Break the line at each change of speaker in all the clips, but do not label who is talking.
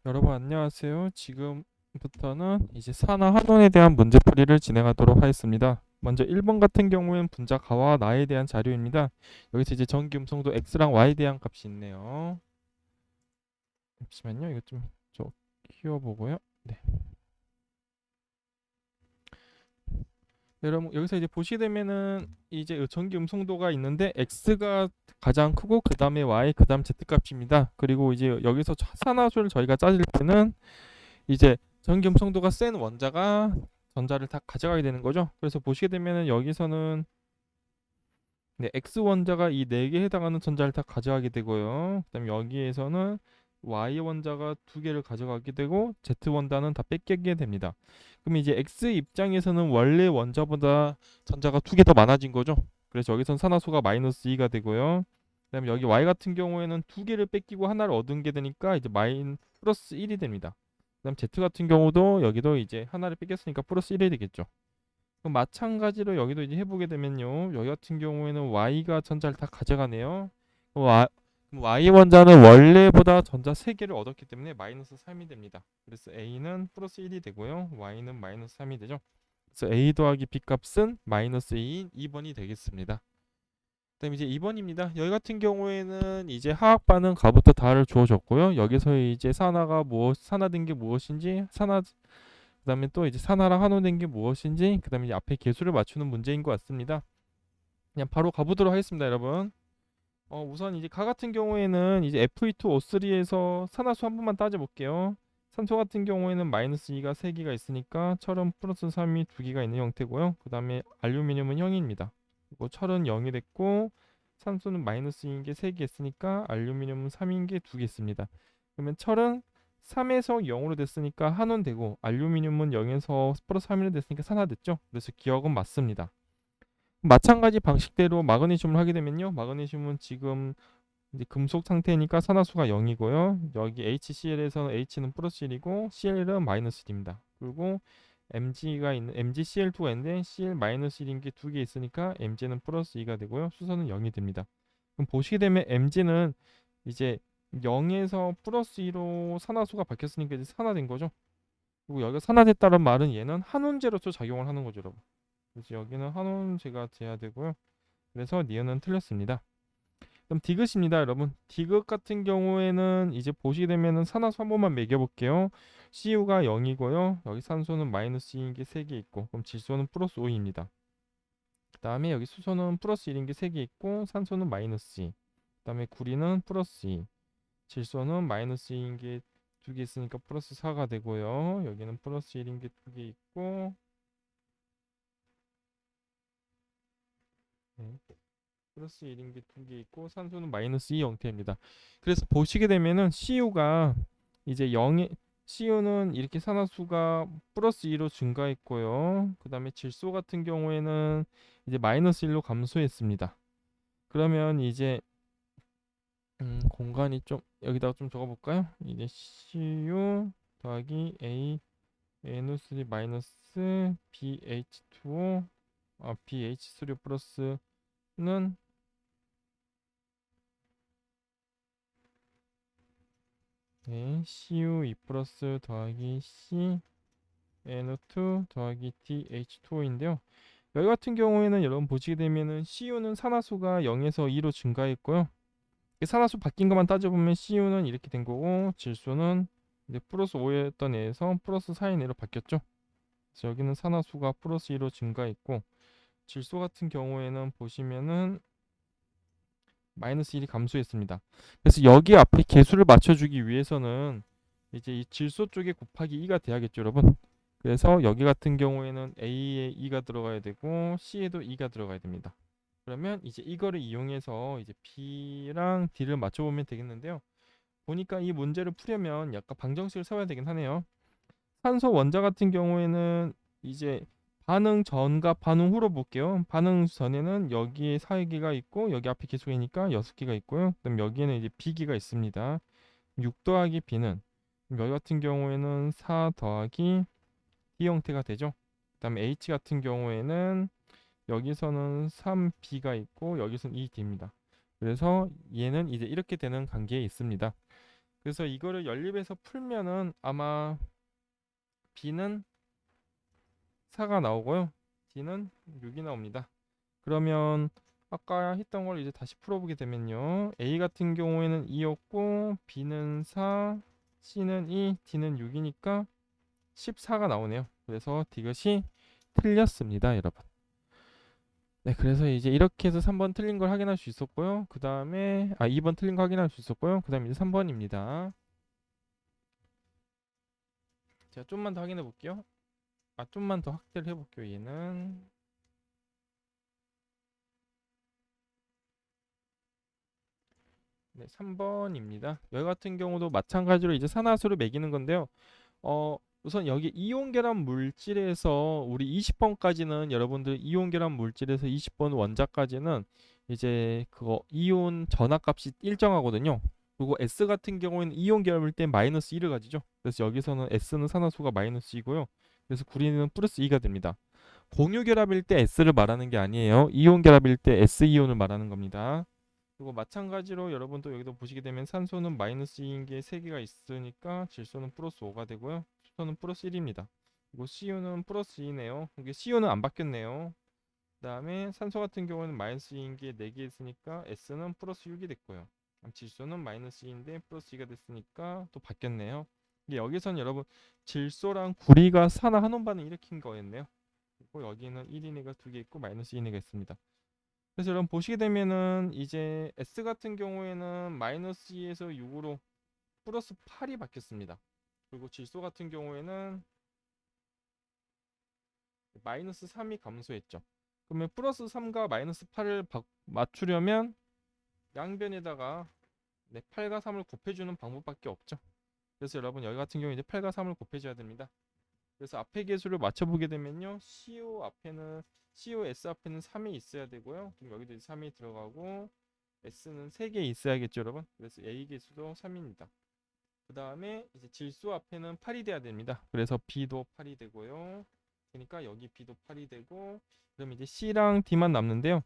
여러분 안녕하세요. 지금부터는 이제 산화 한원에 대한 문제풀이를 진행하도록 하겠습니다. 먼저 1번 같은 경우에는 분자 가와 나에 대한 자료입니다. 여기서 이제 전기 음성도 x랑 y에 대한 값이 있네요. 잠시만요. 이거 좀 키워보고요. 네. 여러분 여기서 이제 보시게 되면은 이제 전기 음성도가 있는데 x가 가장 크고 그 다음에 y 그 다음 z 값입니다. 그리고 이제 여기서 산화수를 저희가 따질 때는 이제 전기 음성도가 센 원자가 전자를 다 가져가게 되는 거죠. 그래서 보시게 되면은 여기서는 네, X 원자가 이 네 개에 해당하는 전자를 다 가져가게 되고요. 그다음에 여기에서는 Y 원자가 두 개를 가져가게 되고 Z 원자는 다 뺏기게 됩니다. 그럼 이제 X 입장에서는 원래 원자보다 전자가 두 개 더 많아진 거죠. 그래서 여기선 산화수가 마이너스 2가 되고요. 그다음에 여기 Y 같은 경우에는 두 개를 뺏기고 하나를 얻은 게 되니까 이제 플러스 1이 됩니다. 그다음 Z 같은 경우도 여기도 이제 하나를 뺏겼으니까 플러스 1이 되겠죠. 그럼 마찬가지로 여기도 이제 해보게 되면요. 여기 같은 경우에는 Y가 전자를 다 가져가네요. 그럼 Y 원자는 원래보다 전자 3개를 얻었기 때문에 마이너스 3이 됩니다. 그래서 A는 플러스 1이 되고요. Y는 마이너스 3이 되죠. 그래서 A 더하기 B 값은 마이너스 2인 2번이 되겠습니다. 그다음에 이제 2번입니다. 여기 같은 경우에는 이제 화학 반응 가부터 다를 주어졌고요. 여기서 이제 산화된 게 무엇인지, 그다음에 또 이제 산화랑 환원된 게 무엇인지, 그다음에 이제 앞에 계수를 맞추는 문제인 것 같습니다. 그냥 바로 가보도록 하겠습니다, 여러분. 우선 이제 가 같은 경우에는 이제 Fe2O3에서 산화수 한 번만 따져볼게요. 산소 같은 경우에는 마이너스 2가 3개가 있으니까 철은 플러스 3이 2개가 있는 형태고요. 그 다음에 알루미늄은 0입니다. 그리고 철은 0이 됐고 산소는 마이너스 2인 게 3개 있으니까 알루미늄은 3인 게 2개 있습니다. 그러면 철은 3에서 0으로 됐으니까 한원되고 알루미늄은 0에서 플러스 3으로 됐으니까 산화됐죠. 그래서 기억은 맞습니다. 마찬가지 방식대로 마그네슘을 하게 되면요. 마그네슘은 지금 이제 금속 상태니까 산화수가 0이고요. 여기 HCl에서는 H는 플러스 1이고 Cl은 마이너스 1입니다. 그리고 MgCl2가 있는데 Cl 마이너스 1인 게 두 개 있으니까 Mg는 플러스 2가 되고요. 수소는 0이 됩니다. 그럼 보시게 되면 Mg는 이제 0에서 플러스 2로 산화수가 바뀌었으니까 이제 산화된 거죠. 그리고 여기가 산화됐다는 말은 얘는 한원제로서 작용을 하는 거죠, 여러분. 그래서 여기는 한원제가 돼야 되고요. 그래서 니은은 틀렸습니다. 그럼 디귿입니다, 여러분. 디귿 같은 경우에는 이제 보시게 되면은 산화수 한 번만 매겨볼게요. CU가 0이고요. 여기 산소는 마이너스 2인 게 3개 있고, 그럼 질소는 플러스 5입니다. 그 다음에 여기 수소는 플러스 1인 게 3개 있고, 산소는 마이너스 2. 그 다음에 구리는 플러스 2. 질소는 마이너스 2인 게 2개 있으니까 플러스 4가 되고요. 여기는 플러스 1인 게 2개 있고, 네. 플러스 1인 게 2개 있고 산소는 마이너스 2 형태입니다. 그래서 보시게 되면은 CU가 이제 0에 CU는 이렇게 산화수가 플러스 2로 증가했고요. 그 다음에 질소 같은 경우에는 이제 마이너스 1로 감소했습니다. 그러면 이제 공간이 좀 여기다가 좀 적어볼까요? 이제 CU 더하기 A NO3 마이너스 BH2O BH3 플러스는 네, CU2 플러스 더하기 C NO2 더하기 TH2O인데요. 여기 같은 경우에는 여러분 보시게 되면은 CU는 산화수가 0에서 2로 증가했고요. 산화수 바뀐 것만 따져보면 CU는 이렇게 된 거고 질소는 이제 플러스 5였던 애에서 플러스 4인 애로 바뀌었죠. 그래서 여기는 산화수가 플러스 2로 증가했고 질소 같은 경우에는 보시면은 마이너스 1이 감소했습니다. 그래서 여기 앞에 개수를 맞춰주기 위해서는 이제 이 질소 쪽에 곱하기 2가 돼야겠죠, 여러분. 그래서 여기 같은 경우에는 A에 2가 들어가야 되고 C에도 2가 들어가야 됩니다. 그러면 이제 이거를 이용해서 이제 B랑 D를 맞춰보면 되겠는데요. 보니까 이 문제를 풀려면 약간 방정식을 세워야 되긴 하네요. 산소 원자 같은 경우에는 이제 반응 전과 반응 후로 볼게요. 반응 전에는 여기에 4개가 있고 여기 앞에 계속이니까 6개가 있고요. 그다음 여기에는 이제 B기가 있습니다. 6 더하기 B는 여기 같은 경우에는 4 더하기 D 형태가 되죠. 그다음에 H 같은 경우에는 여기서는 3B가 있고 여기서는 2D입니다. 그래서 얘는 이제 이렇게 되는 관계에 있습니다. 그래서 이거를 연립해서 풀면은 아마 B는 4가 나오고요. D는 6이 나옵니다. 그러면 아까 했던 걸 이제 다시 풀어보게 되면요. A 같은 경우에는 2였고 B는 4, C는 2, D는 6이니까 14가 나오네요. 그래서 이것이 틀렸습니다, 여러분. 네, 그래서 이제 이렇게 해서 3번 틀린 걸 확인할 수 있었고요. 그 다음에 2번 틀린 거 확인할 수 있었고요. 그 다음에 이제 3번입니다. 제가 좀만 더 확인해 볼게요. 좀만 더 확대를 해볼게요. 얘는 네, 3번입니다. 여기 같은 경우도 마찬가지로 이제 산화수를 매기는 건데요. 우선 여기 이온결합 물질에서 우리 20번까지는 여러분들 이온결합 물질에서 20번 원자까지는 이제 그거 이온 전압값이 일정하거든요. 그리고 S 같은 경우에는 이온결합일 때 마이너스 1을 가지죠. 그래서 여기서는 S는 산화수가 마이너스 2고요. 그래서 구리는 플러스 2가 됩니다. 공유결합일 때 S를 말하는 게 아니에요. 이온결합일 때 S이온을 말하는 겁니다. 그리고 마찬가지로 여러분도 여기도 보시게 되면 산소는 마이너스 2인 게 3개가 있으니까 질소는 플러스 5가 되고요. 수소는 플러스 1입니다. 그리고 CU는 플러스 2네요. 이게 CU는 안 바뀌었네요. 그 다음에 산소 같은 경우는 마이너스 2인 게 4개 있으니까 S는 플러스 6이 됐고요. 질소는 마이너스 2인데 플러스 2가 됐으니까 또 바뀌었네요. 이게 여기선 여러분 질소랑 구리가 산화 한원 반응 일으킨 거였네요. 그리고 여기는 1인애가 2개 있고 마이너스 2인애가 있습니다. 그래서 여러분 보시게 되면은 이제 S 같은 경우에는 마이너스 2에서 6으로 플러스 8이 바뀌었습니다. 그리고 질소 같은 경우에는 마이너스 3이 감소했죠. 그러면 플러스 3과 마이너스 8을 맞추려면 양변에다가 8과 3을 곱해주는 방법밖에 없죠. 그래서 여러분 여기 같은 경우 이제 8과 3을 곱해줘야 됩니다. 그래서 앞에 개수를 맞춰보게 되면요. COS 앞에는 3이 있어야 되고요. 그럼 여기도 3이 들어가고 S는 3개 있어야겠죠, 여러분. 그래서 A 개수도 3입니다. 그 다음에 이제 질소 앞에는 8이 돼야 됩니다. 그래서 B도 8이 되고요. 그러니까 여기 B도 8이 되고 그럼 이제 C랑 D만 남는데요.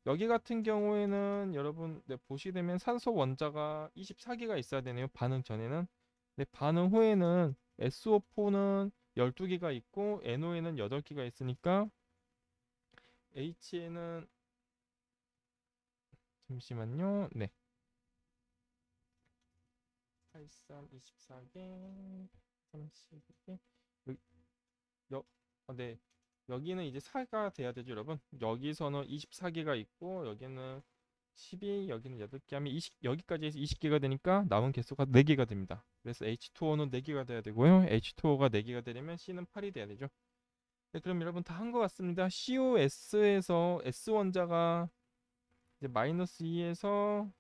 여기 같은 경우에는 여러분 보시게 되면 산소 원자가 24개가 있어야 되네요. 반응 전에는. 반응 후에는 SO4는 12개가 있고 NO에는 8개가 있으니까 H에는 잠시만요. 네. 83, 24개, 32개. 네. 여기는 이제 4가 돼야 되죠, 여러분. 여기서는 24개가 있고 여기는 12, 여기는 8개 하면 20, 여기까지 해서 20개가 되니까 남은 개수가 4개가 됩니다. 그래서 H2O는 4개가 돼야 되고요. H2O가 4개가 되려면 C는 8이 돼야 되죠. 네, 그럼 여러분 다 한 것 같습니다. COS에서 S 원자가 이제 마이너스 2에서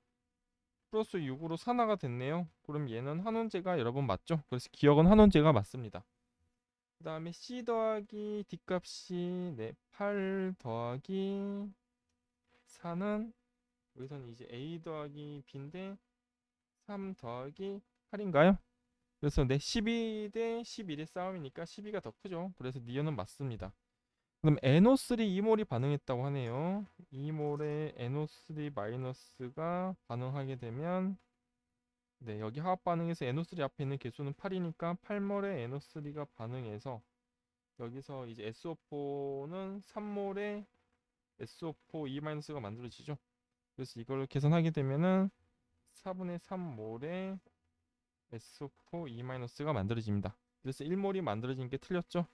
플러스 6으로 산화가 됐네요. 그럼 얘는 한원제가 여러분 맞죠? 그래서 기억은 한원제가 맞습니다. 그 다음에 C 더하기 D 값이 8 더하기 4는 여기서는 이제 A 더하기 B인데 3 더하기 8인가요? 그래서 12 대 11의 싸움이니까 12가 더 크죠. 그래서 니온은 맞습니다. 그럼 NO3 2몰이 반응했다고 하네요. 2몰의 NO3 마이너스가 반응하게 되면 여기 화학 반응에서 NO3 앞에 있는 개수는 8이니까 8몰의 NO3가 반응해서 여기서 이제 SO4는 3몰의 SO4 E-가 만들어지죠. 그래서 이걸 계산하게 되면은 4분의 3몰의 SO4 E-가 만들어집니다. 그래서 1몰이 만들어진 게 틀렸죠.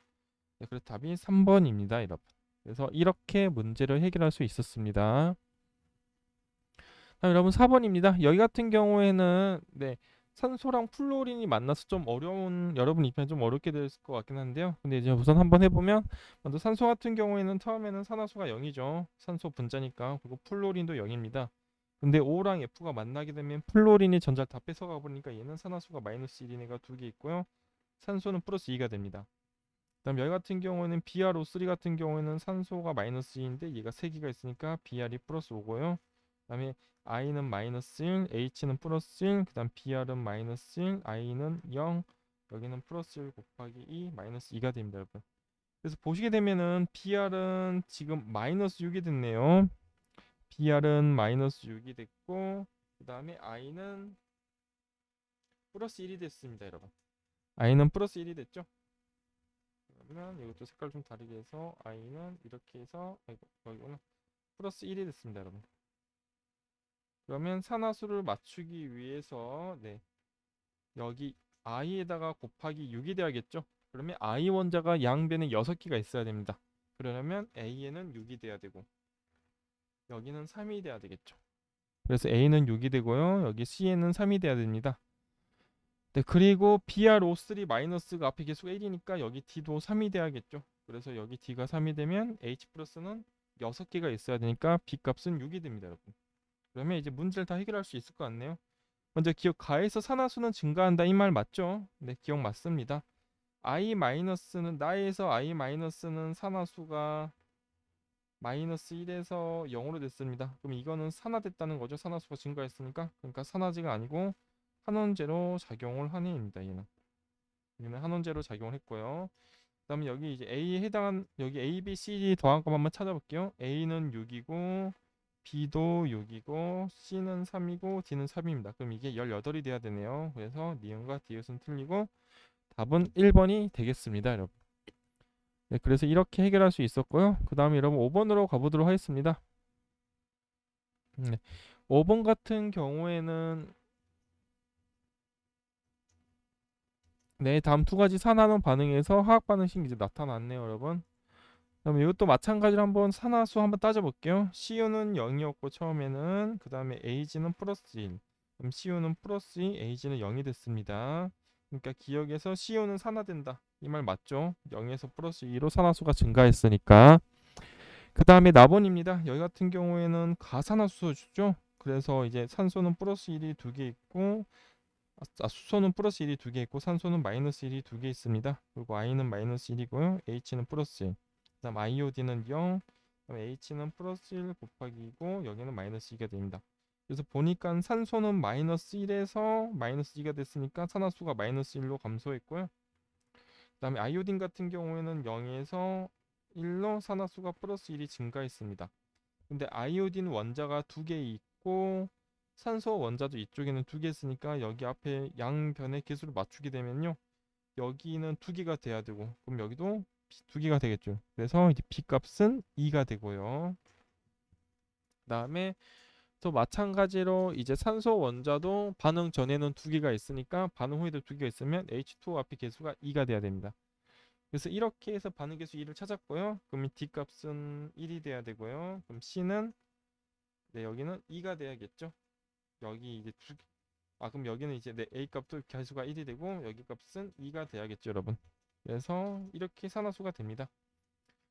그래서 답이 3번입니다, 여러분. 그래서 이렇게 문제를 해결할 수 있었습니다. 여러분 4번입니다. 여기 같은 경우에는 산소랑 플로린이 만나서 좀 어려운 여러분 입장에 좀 어렵게 될 것 같긴 한데요. 근데 이제 우선 한번 해보면 먼저 산소 같은 경우에는 처음에는 산화수가 0이죠. 산소 분자니까. 그리고 플로린도 0입니다. 근데 O랑 F가 만나게 되면 플로린이 전자를 다 뺏어가 버리니까 얘는 산화수가 마이너스 1인 애가 2개 있고요. 산소는 플러스 2가 됩니다. 그다음 여기 같은 경우에는 BrO3 같은 경우에는 산소가 마이너스 2인데 얘가 3개가 있으니까 Br이 플러스 5고요. 그다음에 I는 마이너스 1, H는 플러스 1, 그다음 Br은 마이너스 1, I는 0, 여기는 플러스 1 곱하기 2, 마이너스 2가 됩니다, 여러분. 그래서 보시게 되면은 Br은 지금 마이너스 6이 됐네요. Br은 마이너스 6이 됐고, 그다음에 I는 플러스 1이 됐습니다, 여러분. i는 플러스 1이 됐죠? 그러면 이것도 색깔 좀 다르게 해서 i는 이렇게 해서 아이고 여기구나. 플러스 1이 됐습니다, 여러분. 그러면 산화수를 맞추기 위해서 여기 i에다가 곱하기 6이 돼야겠죠? 그러면 i 원자가 양변에 6개가 있어야 됩니다. 그러려면 a에는 6이 돼야 되고 여기는 3이 돼야 되겠죠. 그래서 a는 6이 되고요. 여기 c에는 3이 돼야 됩니다. 네, 그리고 BrO3 마이너스가 앞에 계수가 1이니까 여기 D도 3이 돼야겠죠. 그래서 여기 D가 3이 되면 H 플러스는 6개가 있어야 되니까 B 값은 6이 됩니다, 여러분. 그러면 이제 문제를 다 해결할 수 있을 것 같네요. 먼저 기억 가에서 산화수는 증가한다 이 말 맞죠? 네, 기억 맞습니다. I 마이너스는 나에서 I 마이너스는 산화수가 마이너스 1에서 0으로 됐습니다. 그럼 이거는 산화됐다는 거죠. 산화수가 증가했으니까. 그러니까 산화제가 아니고 환원제로 작용을 한 애입니다. 얘는 환원제로 작용을 했고요. 그다음에 여기 이제 A에 해당한 여기 A, B, C, D 더한 거 한번 찾아볼게요. A는 6이고 B도 6이고 C는 3이고 D는 3입니다. 그럼 이게 18이 돼야 되네요. 그래서 니은과 디귿은 틀리고 답은 1번이 되겠습니다, 여러분. 네, 그래서 이렇게 해결할 수 있었고요. 그 다음에 여러분 5번으로 가보도록 하겠습니다. 네, 5번 같은 경우에는 다음 두 가지 산화는 반응에서 화학 반응식이 이제 나타났네요, 여러분. 그럼 이것도 마찬가지로 한번 산화수 한번 따져볼게요. CU는 0이었고 처음에는 그 다음에 AG는 플러스 1. 그럼 CU는 플러스 2, AG는 0이 됐습니다. 그러니까 기억에서 CU는 산화된다. 이 말 맞죠? 0에서 플러스 2로 산화수가 증가했으니까. 그 다음에 나번입니다. 여기 같은 경우에는 가산화수소죠. 그래서 이제 산소는 플러스 1이 2개 있고 수소는 플러스 1이 2개 있고 산소는 마이너스 1이 2개 있습니다. 그리고 I는 마이너스 1이고요. H는 플러스 1. 그다음 IOD는 0. 그다음 H는 플러스 1 곱하기 2고 여기는 마이너스 2가 됩니다. 그래서 보니까 산소는 마이너스 1에서 마이너스 2가 됐으니까 산화수가 마이너스 1로 감소했고요. 그다음에 아이오딘 같은 경우에는 0에서 1로 산화수가 플러스 1이 증가했습니다. 근데 아이오딘 원자가 2개 있고 산소 원자도 이쪽에는 2개 있으니까 여기 앞에 양변의 개수를 맞추게 되면요. 여기는 2개가 돼야 되고 그럼 여기도 2개가 되겠죠. 그래서 이제 B 값은 2가 되고요. 그다음에 또 마찬가지로 이제 산소 원자도 반응 전에는 2개가 있으니까 반응 후에도 2개가 있으면 H2O 앞에 개수가 2가 돼야 됩니다. 그래서 이렇게 해서 반응 개수 2를 찾았고요. 그럼 D 값은 1이 돼야 되고요. 그럼 C는 여기는 2가 돼야겠죠. 여기 이제 그럼 여기는 이제 A 값도 개수가 1이 되고 여기 값은 2가 돼야겠죠, 여러분. 그래서 이렇게 산화수가 됩니다.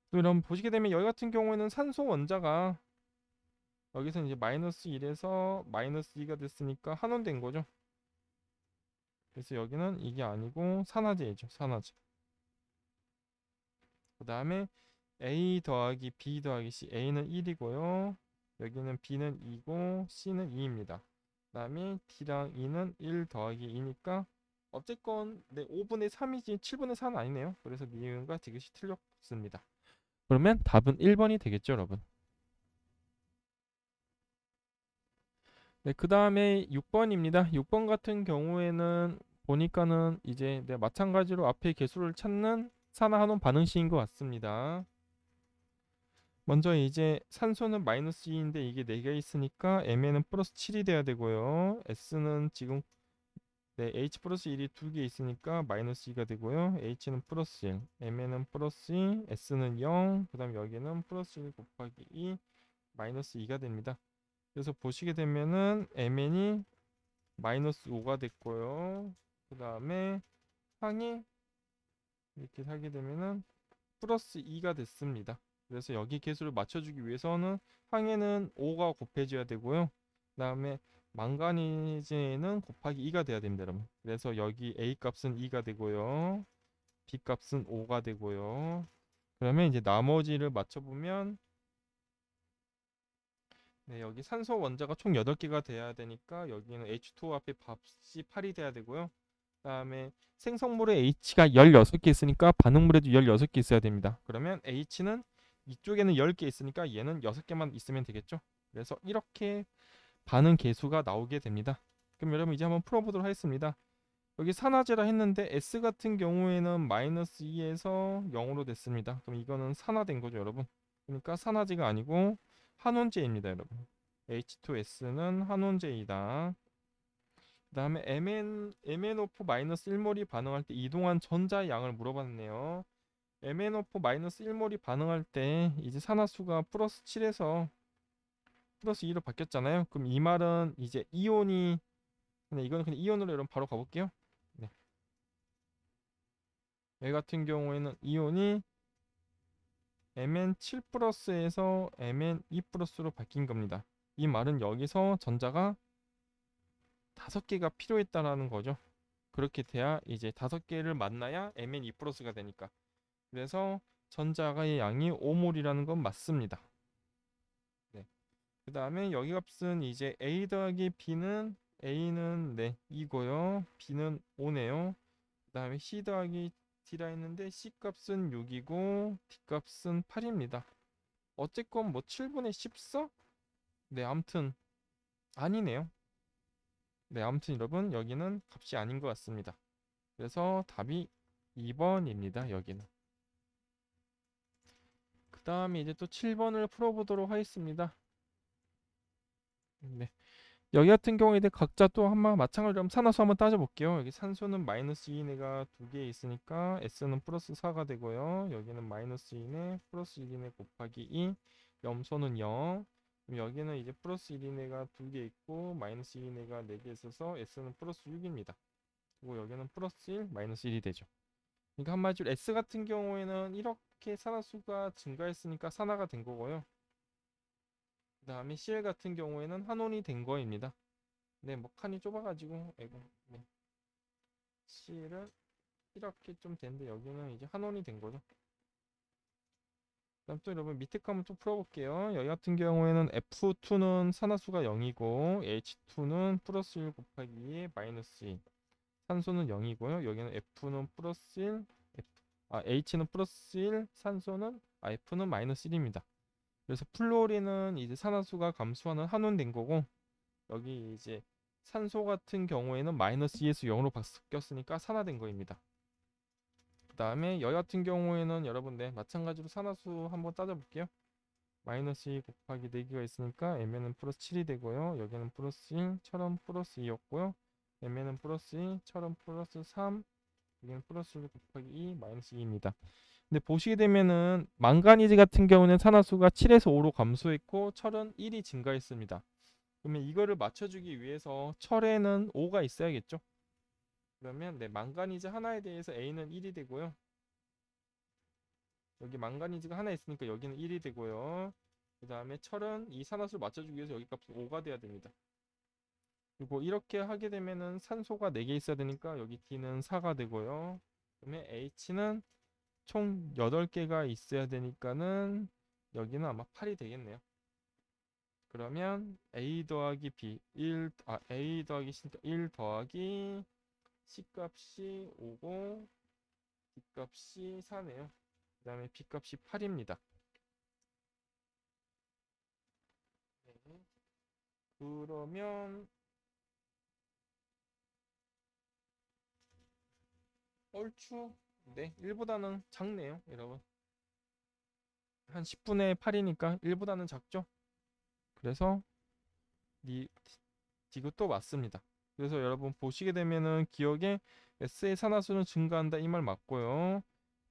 또 여러분 보시게 되면 여기 같은 경우에는 산소 원자가 여기서 이제 마이너스 1에서 마이너스 2가 됐으니까 환원된 거죠. 그래서 여기는 이게 아니고 산화제죠, 산화제. 그 다음에 A 더하기 B 더하기 C, A는 1이고요. 여기는 B는 2고 C는 2입니다. 그 다음에 D랑 E는 1 더하기 2니까 어쨌건 5분의 3이지 7분의 4는 아니네요. 그래서 니은과 디귿이 틀렸습니다. 그러면 답은 1번이 되겠죠, 여러분. 네, 그 다음에 6번입니다. 6번 같은 경우에는 보니까는 이제 마찬가지로 앞에 개수를 찾는 산화환원 반응식인 것 같습니다. 먼저 이제 산소는 마이너스 2인데 이게 4개 있으니까 M에는 플러스 7이 돼야 되고요. S는 지금 H 플러스 1이 2개 있으니까 마이너스 2가 되고요. H는 플러스 1, M에는 플러스 2, S는 0, 그 다음 여기는 플러스 1 곱하기 2, 마이너스 2가 됩니다. 그래서 보시게 되면은 Mn이 마이너스 5가 됐고요. 그 다음에 항이 이렇게 하게 되면은 플러스 2가 됐습니다. 그래서 여기 개수를 맞춰주기 위해서는 항에는 5가 곱해져야 되고요. 그 다음에 망가니즈에는 곱하기 2가 돼야 됩니다, 여러분. 그래서 여기 A 값은 2가 되고요. B 값은 5가 되고요. 그러면 이제 나머지를 맞춰보면 여기 산소 원자가 총 8개가 돼야 되니까 여기는 H2O 앞에 값이 8이 돼야 되고요. 그 다음에 생성물에 H가 16개 있으니까 반응물에도 16개 있어야 됩니다. 그러면 H는 이쪽에는 10개 있으니까 얘는 6개만 있으면 되겠죠. 그래서 이렇게 반응 개수가 나오게 됩니다. 그럼 여러분 이제 한번 풀어보도록 하겠습니다. 여기 산화제라 했는데 S 같은 경우에는 마이너스 2에서 0으로 됐습니다. 그럼 이거는 산화된 거죠, 여러분. 그러니까 산화제가 아니고 한원제입니다, 여러분. H2S는 한원제이다. 그 다음에 MnO4-1몰이 반응할 때 이동한 전자의 양을 물어봤네요. MnO4-1몰이 반응할 때 이제 산화수가 플러스 7에서 플러스 2로 바뀌었잖아요. 그럼 이 말은 이제 이온이, 그냥 이거는 그냥 이온으로 여러분 바로 가볼게요. 네. 얘 같은 경우에는 이온이 Mn7 플러스에서 Mn2 플러스로 바뀐 겁니다. 이 말은 여기서 전자가 5개가 필요했다라는 거죠. 그렇게 돼야 이제 5개를 만나야 Mn2 플러스가 되니까. 그래서 전자의 양이 5몰이라는 건 맞습니다. 네. 그 다음에 여기 값은 이제 A 더하기 B는 A는 네 2고요. B는 5네요. 그 다음에 C 더하기 D라 했는데 C 값은 6이고 D 값은 8입니다. 어쨌건 뭐 7분의 14? 네, 아무튼 아니네요. 네, 아무튼 여러분 여기는 값이 아닌 것 같습니다. 그래서 답이 2번입니다. 여기는. 그 다음에 이제 또 7번을 풀어보도록 하겠습니다. 네. 여기 같은 경우에 이제 각자 또 한번 마찬가지로 산화수 한번 따져볼게요. 여기 산소는 마이너스 2네가 2개 있으니까 S는 플러스 4가 되고요. 여기는 마이너스 2네 플러스 1이네 곱하기 2. 염소는 0. 그럼 여기는 이제 플러스 1이네가 2개 있고 마이너스 2네가 4개 있어서 S는 플러스 6입니다. 그리고 여기는 플러스 1, 마이너스 1이 되죠. 그러니까 한마디로 S 같은 경우에는 이렇게 산화수가 증가했으니까 산화가 된 거고요. 그 다음에 CL 같은 경우에는 한온이 된 거입니다. 네, 뭐 칸이 좁아가지고 아이고, 네. C를 이렇게 좀 되는데 여기는 이제 한원이 된 거죠. 그다음 또 여러분 밑에 거 한번 또 풀어볼게요. 여기 같은 경우에는 F2는 산화수가 0이고 H2는 플러스 1 곱하기 2에 마이너스 2. 산소는 0이고요. 여기는 F는 플러스 1, H는 플러스 1, F는 마이너스 1입니다. 그래서 플로리는 이제 산화수가 감소하는 한원 된 거고 여기 이제 산소 같은 경우에는 마이너스 2에서 0으로 바뀌었으니까 산화된 거입니다. 그 다음에 여 같은 경우에는 여러분들 마찬가지로 산화수 한번 따져볼게요. 마이너스 2 곱하기 4개가 있으니까 Mn은 플러스 7이 되고요. 여기는 플러스 1, 처럼 플러스 2였고요. Mn은 플러스 2, 처럼 플러스 3, 여기는 플러스 1 곱하기 2, 마이너스 2입니다. 근데 보시게 되면은 망가니즈 같은 경우는 산화수가 7에서 5로 감소했고 철은 1이 증가했습니다. 그러면 이거를 맞춰주기 위해서 철에는 5가 있어야겠죠. 그러면 네, 망가니즈 하나에 대해서 A는 1이 되고요. 여기 망가니즈가 하나 있으니까 여기는 1이 되고요. 그 다음에 철은 이 산화수를 맞춰주기 위해서 여기 값은 5가 돼야 됩니다. 그리고 이렇게 하게 되면은 산소가 4개 있어야 되니까 여기 D는 4가 되고요. 그다음에 H는 총 8개가 있어야 되니까는 여기는 아마 8이 되겠네요. 그러면 A 더하기 B A 더하기 C 1 더하기 C 값이 5고 D 값이 4네요. 그 다음에 B 값이 8입니다. 네. 그러면 얼추 네 1보다는 작네요, 여러분. 한 10분의 8이니까 1보다는 작죠. 그래서 이 이것도 맞습니다. 그래서 여러분 보시게 되면은 기억에 S의 산화수는 증가한다 이 말 맞고요.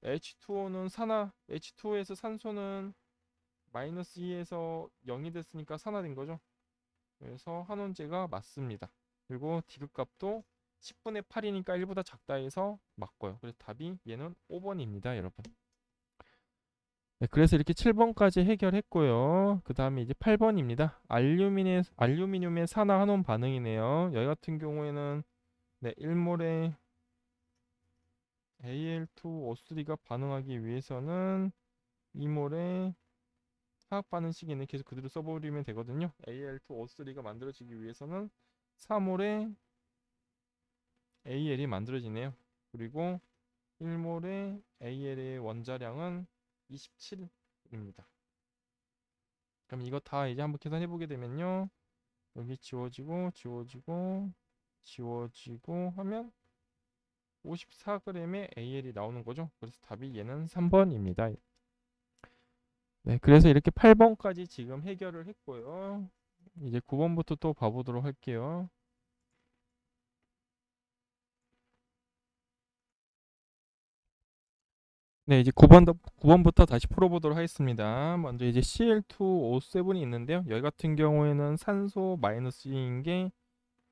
H2O는 H2O에서 산소는 마이너스 2에서 0이 됐으니까 산화된 거죠. 그래서 한원제가 맞습니다. 그리고 디귿 값도 10분의 8이니까 1보다 작다 해서 맞고요. 그래서 답이 얘는 5번입니다, 여러분. 네, 그래서 이렇게 7번까지 해결했고요. 그 다음에 이제 8번입니다. 알루미늄의 산화 환원 반응이네요. 여기 같은 경우에는 네, 1몰에 Al2O3가 반응하기 위해서는 2몰에 화학 반응식에는 계속 그대로 써버리면 되거든요. Al2O3가 만들어지기 위해서는 3몰에 AL이 만들어지네요. 그리고 1몰에 AL의 원자량은 27입니다. 그럼 이거 다 이제 한번 계산해 보게 되면요. 여기 지워지고 지워지고 지워지고 하면 54g의 AL이 나오는 거죠. 그래서 답이 얘는 3번입니다. 네, 그래서 이렇게 8번까지 지금 해결을 했고요. 이제 9번부터 또 봐보도록 할게요. 네, 이제 9번부터 다시 풀어보도록 하겠습니다. 먼저 이제 Cl2O7이 있는데요. 여기 같은 경우에는 산소 마이너스 2인 게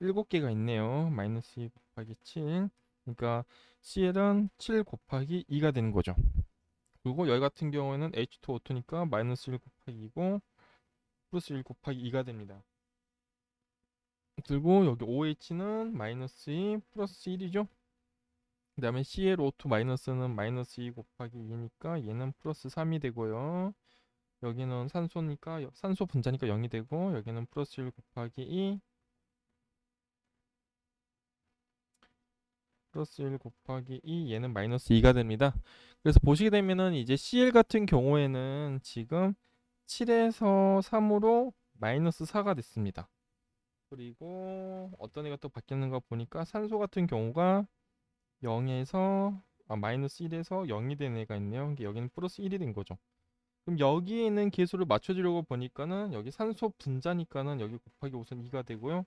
7개가 있네요. 마이너스 2 곱하기 7. 그러니까 Cl은 7 곱하기 2가 되는 거죠. 그리고 여기 같은 경우에는 H2O2니까 마이너스 1 곱하기 2고 플러스 1 곱하기 2가 됩니다. 그리고 여기 OH는 마이너스 2 플러스 1이죠. 그 다음에 ClO2 마이너스는 마이너스 2 곱하기 2니까 얘는 플러스 3이 되고요. 여기는 산소니까 산소 분자니까 0이 되고 여기는 플러스 1 곱하기 2 플러스 1 곱하기 2 얘는 마이너스 2가 됩니다. 그래서 보시게 되면은 이제 Cl 같은 경우에는 지금 7에서 3으로 마이너스 4가 됐습니다. 그리고 어떤 애가 또 바뀌었는가 보니까 산소 같은 경우가 0에서 마이너스 1에서 0이 된 애가 있네요. 여기는 플러스 1이 된 거죠. 그럼 여기에 있는 계수를 맞춰주려고 보니까는 여기 산소 분자니까는 여기 곱하기 우선 2가 되고요.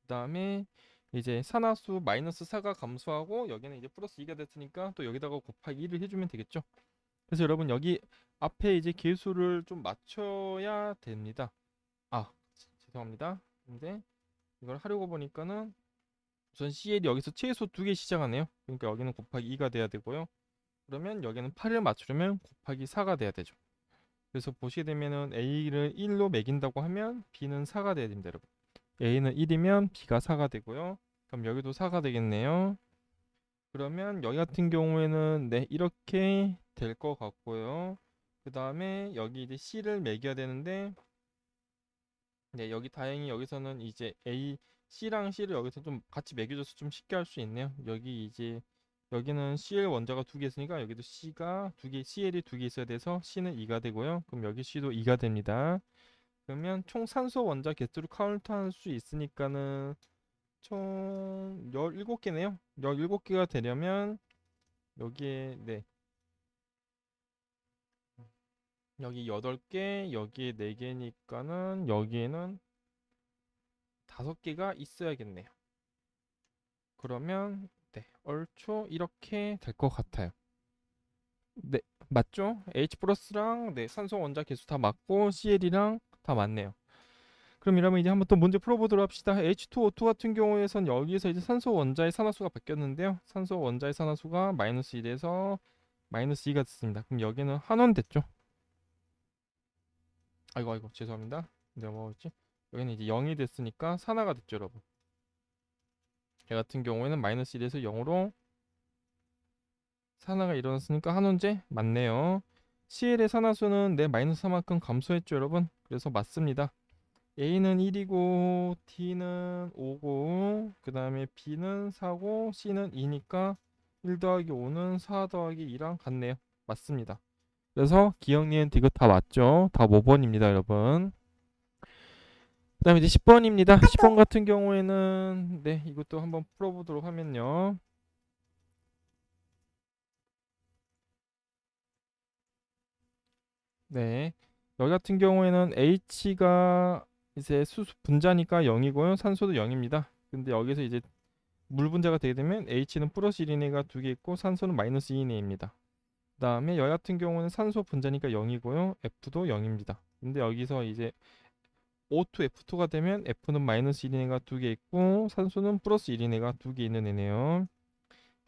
그 다음에 이제 산화수 마이너스 4가 감소하고 여기는 이제 플러스 2가 됐으니까 또 여기다가 곱하기 1을 해주면 되겠죠. 그래서 여러분 여기 앞에 이제 계수를 좀 맞춰야 됩니다. 죄송합니다. 근데 이걸 하려고 보니까는 우선 CL이 여기서 최소 2개 시작하네요. 그러니까 여기는 곱하기 2가 돼야 되고요. 그러면 여기는 8을 맞추려면 곱하기 4가 돼야 되죠. 그래서 보시게 되면은 A를 1로 매긴다고 하면 B는 4가 돼야 됩니다, 여러분. A는 1이면 B가 4가 되고요. 그럼 여기도 4가 되겠네요. 그러면 여기 같은 경우에는 네, 이렇게 될 것 같고요. 그 다음에 여기 이제 C를 매겨야 되는데 네, 여기 다행히 여기서는 이제 C랑 C를 여기서 좀 같이 매겨줘서 좀 쉽게 할 수 있네요. 여기 이제 여기는 CL 원자가 2개 있으니까 여기도 C가 2개, CL이 2개 있어야 돼서 C는 2가 되고요. 그럼 여기 C도 2가 됩니다. 그러면 총 산소 원자 개수를 카운트할 수 있으니까는 총 17개네요. 17개가 되려면 여기에 네. 여기 8개, 여기에 4개니까는 여기에는 5개가 있어야겠네요. 그러면 네, 얼추 이렇게 될 것 같아요. 네, 맞죠? H 플러스랑 네, 산소 원자 개수 다 맞고 CL이랑 다 맞네요. 그럼 이러면 이제 한번 또 문제 풀어보도록 합시다. H2O2 같은 경우에선 여기에서 이제 산소 원자의 산화수가 바뀌었는데요. 산소 원자의 산화수가 마이너스 1에서 마이너스 2가 됐습니다. 그럼 여기는 한원 됐죠? 아이고 죄송합니다. 내가 뭐였지? 여기는 이제 0이 됐으니까 산화가 됐죠, 여러분. 얘 같은 경우에는 마이너스 1에서 0으로 산화가 일어났으니까 한원제 맞네요. CL의 산화수는 내 마이너스 4만큼 감소했죠, 여러분. 그래서 맞습니다. A는 1이고 D는 5고 그 다음에 B는 4고 C는 2니까 1 더하기 5는 4 더하기 2랑 같네요. 맞습니다. 그래서 기억, 니은, 디귿 다 맞죠? 다 5번입니다, 여러분. 그 다음에 이제 10번입니다. 10번 같은 경우에는 네, 이것도 한번 풀어보도록 하면요. 네, 여기 같은 경우에는 H가 이제 수소 분자니까 0이고요. 산소도 0입니다. 근데 여기서 이제 물 분자가 되게 되면 H는 플러스 1인 애가 2개 있고 산소는 마이너스 2인 애입니다. 그 다음에 여기 같은 경우는 산소 분자니까 0이고요. F도 0입니다. 근데 여기서 이제 O2, F2가 되면 F는 마이너스 1인 애가 2개 있고 산소는 플러스 1인 애가 2개 있는 애네요.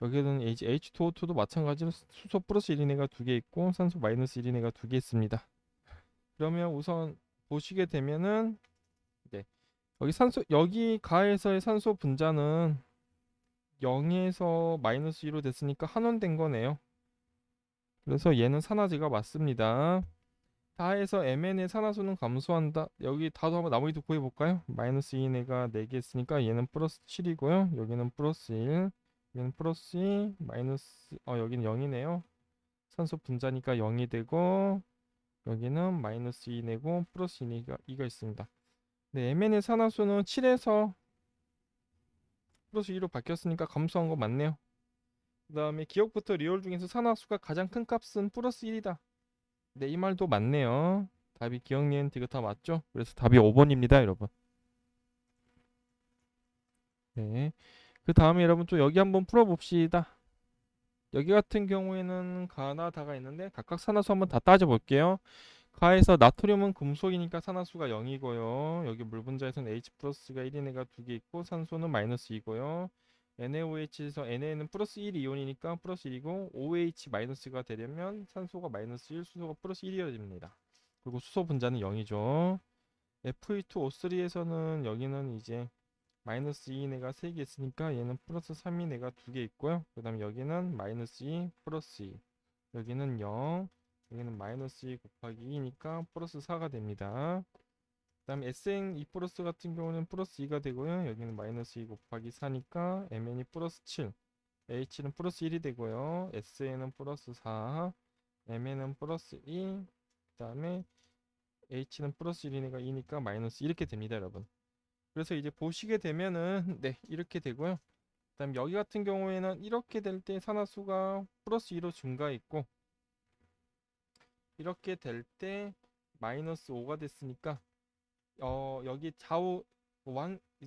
여기는 H2O2도 마찬가지로 수소 플러스 1인 애가 2개 있고 산소 마이너스 1인 애가 2개 있습니다. 그러면 우선 보시게 되면은 네. 여기 가에서의 산소 분자는 0에서 마이너스 2로 됐으니까 한원된 거네요. 그래서 얘는 산화제가 맞습니다. 다해서 MN의 산화수는 감소한다. 여기 다도 한번 나머지도 구해볼까요? 마이너스 2인 애가 4개 있으니까 얘는 플러스 7이고요. 여기는 플러스 1, 여기는 플러스 2, 마이너스 여기는 0이네요. 산소 분자니까 0이 되고 여기는 마이너스 2내고 플러스 2가 있습니다. 네, MN의 산화수는 7에서 플러스 2로 바뀌었으니까 감소한 거 맞네요. 그 다음에 기억부터 리얼 중에서 산화수가 가장 큰 값은 플러스 1이다. 네, 이 말도 맞네요. 답이 기억, 니은, 디귿 다 맞죠? 그래서 답이 5번입니다, 여러분. 네. 그 다음에 여러분 또 여기 한번 풀어봅시다. 여기 같은 경우에는 가나 다가 있는데 각각 산화수 한번 다 따져볼게요. 가에서 나트륨은 금속이니까 산화수가 0이고요. 여기 물 분자에서는 H 플러스가 1인 애가 2개 있고 산소는 마이너스 2고요. NaOH에서 Na는 플러스 1 이온이니까 플러스 1이고 OH 마이너스가 되려면 산소가 마이너스 1, 수소가 플러스 1이어야 됩니다. 그리고 수소 분자는 0이죠. Fe2O3에서는 여기는 이제 마이너스 2인 애가 3개 있으니까 얘는 플러스 3인 애가 2개 있고요. 그 다음에 여기는 마이너스 2, 플러스 2. 여기는 0, 여기는 마이너스 2 곱하기 2니까 플러스 4가 됩니다. 그 다음에 SN2 플러스 같은 경우는 플러스 2가 되고요. 여기는 마이너스 2 곱하기 4니까 MN이 플러스 7, H는 플러스 1이 되고요. SN은 플러스 4, MN은 플러스 2, 그 다음에 H는 플러스 1이니까 2니까 마이너스 이렇게 됩니다, 여러분. 그래서 이제 보시게 되면은 네 이렇게 되고요. 그다음 여기 같은 경우에는 이렇게 될 때 산화수가 플러스 2로 증가했고 이렇게 될 때 마이너스 5가 됐으니까 여기 좌우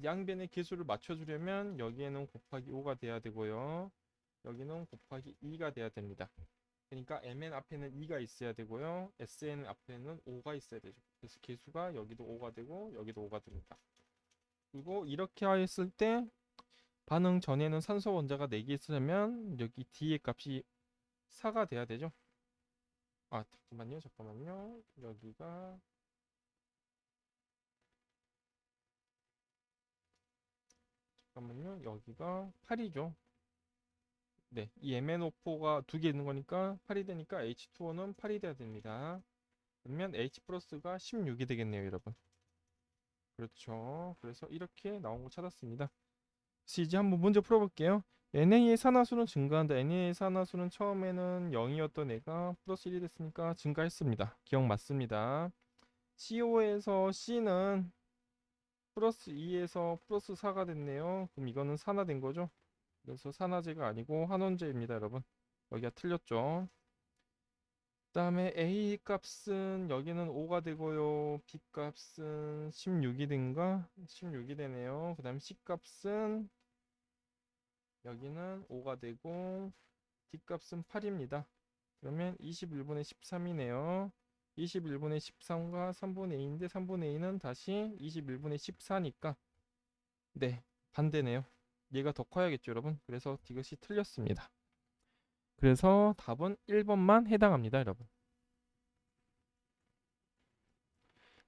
양변의 계수를 맞춰주려면 여기에는 곱하기 5가 돼야 되고요. 여기는 곱하기 2가 돼야 됩니다. 그러니까 MN 앞에는 2가 있어야 되고요. SN 앞에는 5가 있어야 되죠. 그래서 계수가 여기도 5가 되고 여기도 5가 됩니다. 그리고 이렇게 했을 때 반응 전에는 산소 원자가 4개 있으려면 여기 D의 값이 4가 돼야 되죠. 아, 잠깐만요. 여기가 8이죠. 네, 이 MnO4가 2개 있는 거니까 8이 되니까 H2O는 8이 돼야 됩니다. 그러면 H 플러스가 16이 되겠네요, 여러분. 그렇죠. 그래서 이렇게 나온 거 찾았습니다. 그래서 이제 한번 문제 풀어볼게요. NA의 산화수는 증가한다. NA의 산화수는 처음에는 0이었던 애가 플러스 1이 됐으니까 증가했습니다. 기억 맞습니다. CO에서 C는 플러스 2에서 플러스 4가 됐네요. 그럼 이거는 산화된 거죠? 그래서 산화제가 아니고 환원제입니다, 여러분. 여기가 틀렸죠? 그 다음에 A 값은 여기는 5가 되고요. B 값은 16이 된가? 16이 되네요. 그 다음에 C 값은 여기는 5가 되고 D 값은 8입니다. 그러면 21분의 13이네요. 21분의 13과 3분의 2인데 3분의 2는 다시 21분의 14니까 네, 반대네요. 얘가 더 커야겠죠, 여러분. 그래서 디귿이 틀렸습니다. 그래서 답은 1번만 해당합니다, 여러분.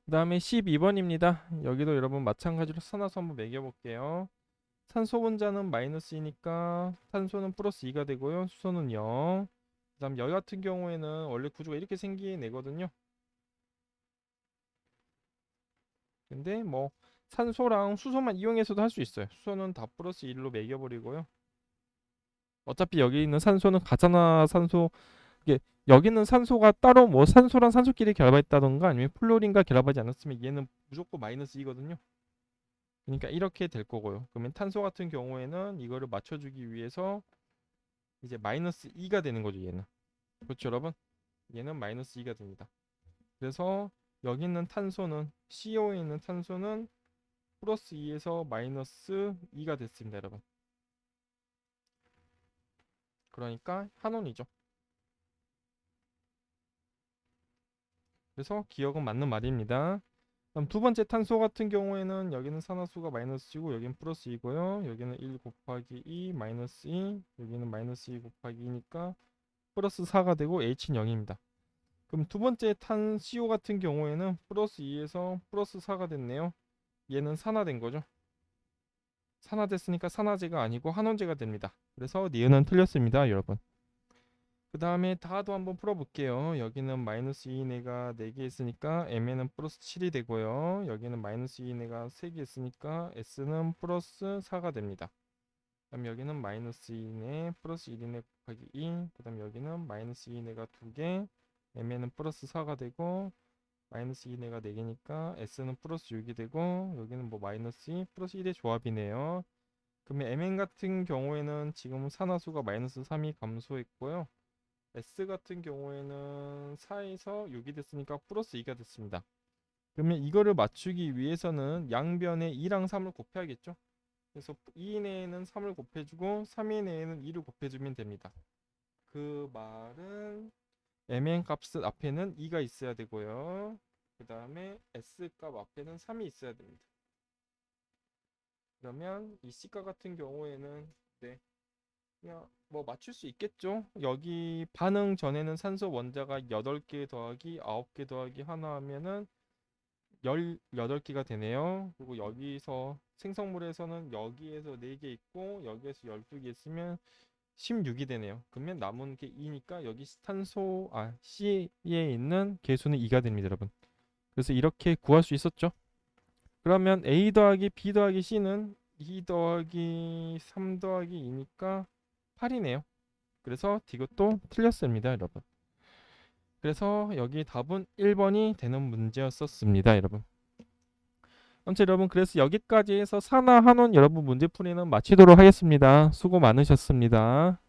그 다음에 12번입니다. 여기도 여러분 마찬가지로 산화수 한번 매겨볼게요. 산소 분자는 마이너스이니까 산소는 플러스 2가 되고요. 수소는 0. 그 다음 여기 같은 경우에는 원래 구조가 이렇게 생긴 애거든요. 근데 뭐 산소랑 수소만 이용해서도 할 수 있어요. 수소는 다 플러스 1로 매겨버리고요. 어차피 여기 있는 산소는 가산화산소, 이게 여기는 산소가 따로 뭐 산소랑 산소끼리 결합했다던가 아니면 플로린과 결합하지 않았으면 얘는 무조건 마이너스 2거든요. 그러니까 이렇게 될 거고요. 그러면 탄소 같은 경우에는 이거를 맞춰주기 위해서 이제 마이너스 2가 되는 거죠, 얘는. 그렇죠, 여러분? 얘는 마이너스 2가 됩니다. 그래서 여기 있는 탄소는 CO에 있는 탄소는 플러스 2에서 마이너스 2가 됐습니다, 여러분. 그러니까 한온이죠. 그래서 기억은 맞는 말입니다. 그럼 두 번째 탄소 같은 경우에는 여기는 산화수가 마이너스이고 여기는 플러스 2고요. 여기는 1 곱하기 2 마이너스 2, 여기는 마이너스 2 곱하기 2니까 플러스 4가 되고 H는 0입니다. 그럼 두 번째 탄 CO 같은 경우에는 플러스 2에서 플러스 4가 됐네요. 얘는 산화된 거죠. 산화됐으니까 산화제가 아니고 환원제가 됩니다. 그래서 니은은 틀렸습니다, 여러분. 그 다음에 다도 한번 풀어볼게요. 여기는 마이너스 2인 애가 4개 있으니까 M에는 플러스 7이 되고요. 여기는 마이너스 2인 애가 3개 있으니까 S는 플러스 4가 됩니다. 그 다음 여기는 마이너스 2인 애 플러스 1인 애 곱하기 2. 그 다음 여기는 마이너스 2인 애가 2개, M에는 플러스 4가 되고 마이너스 2인 애가 4개니까 S는 플러스 6이 되고 여기는 뭐 마이너스 2 플러스 1의 조합이네요. 그러면 Mn 같은 경우에는 지금 산화수가 마이너스 3이 감소했고요. S 같은 경우에는 4에서 6이 됐으니까 플러스 2가 됐습니다. 그러면 이거를 맞추기 위해서는 양변에 2랑 3을 곱해야겠죠? 그래서 2인에는 3을 곱해주고 3인에는 2를 곱해주면 됩니다. 그 말은 mn 값 앞에는 2가 있어야 되고요. 그 다음에 s 값 앞에는 3이 있어야 됩니다. 그러면 이 C가 같은 경우에는 네, 그냥 뭐 맞출 수 있겠죠. 여기 반응 전에는 산소 원자가 8개 더하기 9개 더하기 하나 하면은 18개가 되네요. 그리고 여기서 생성물에서는 여기에서 4개 있고 여기에서 12개 있으면 16이 되네요. 그러면 남은 게 2니까 여기 C에 있는 개수는 2가 됩니다, 여러분. 그래서 이렇게 구할 수 있었죠. 그러면 A 더하기 B 더하기 C는 2 더하기 3 더하기 2니까 8이네요. 그래서 이것도 틀렸습니다, 여러분. 그래서 여기 답은 1번이 되는 문제였었습니다, 여러분. 아무튼 여러분, 그래서 여기까지 해서 산화 한원 여러분 문제풀이는 마치도록 하겠습니다. 수고 많으셨습니다.